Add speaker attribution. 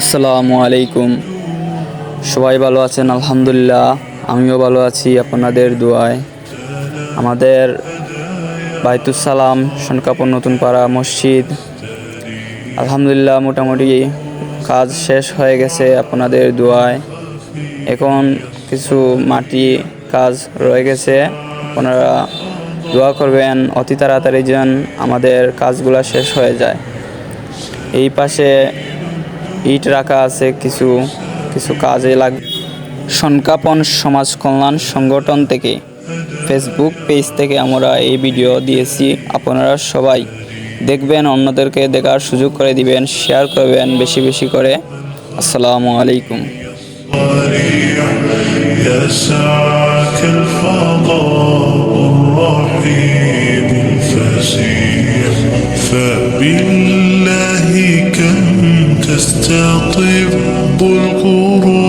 Speaker 1: আসসালামু আলাইকুম। সবাই ভালো আছেন? আলহামদুলিল্লাহ, আমিও ভালো আছি আপনাদের দোয়ায়। আমাদের বাইতুস সালাম সনকাপুর নতুন পাড়া মসজিদ আলহামদুলিল্লাহ মোটামুটি কাজ শেষ হয়ে গেছে আপনাদের দোয়ায়। এখন কিছু মাটি কাজ রয়ে গেছে, আপনারা দোয়া করবেন অতি তাড়াতাড়ি যেন আমাদের কাজগুলো শেষ হয়ে যায়। এই পাশে ইট রাখা আছে, কিছু কাজে লাগবে। সনকাপন সমাজ কল্যাণ সংগঠন থেকে ফেসবুক পেজ থেকে আমরা এই ভিডিও দিয়েছি। আপনারা সবাই দেখবেন, অন্যদেরকে দেখার সুযোগ করে দিবেন, শেয়ার করবেন বেশি বেশি করে। আসসালামু আলাইকুম।
Speaker 2: فبالله كم تستطب القرون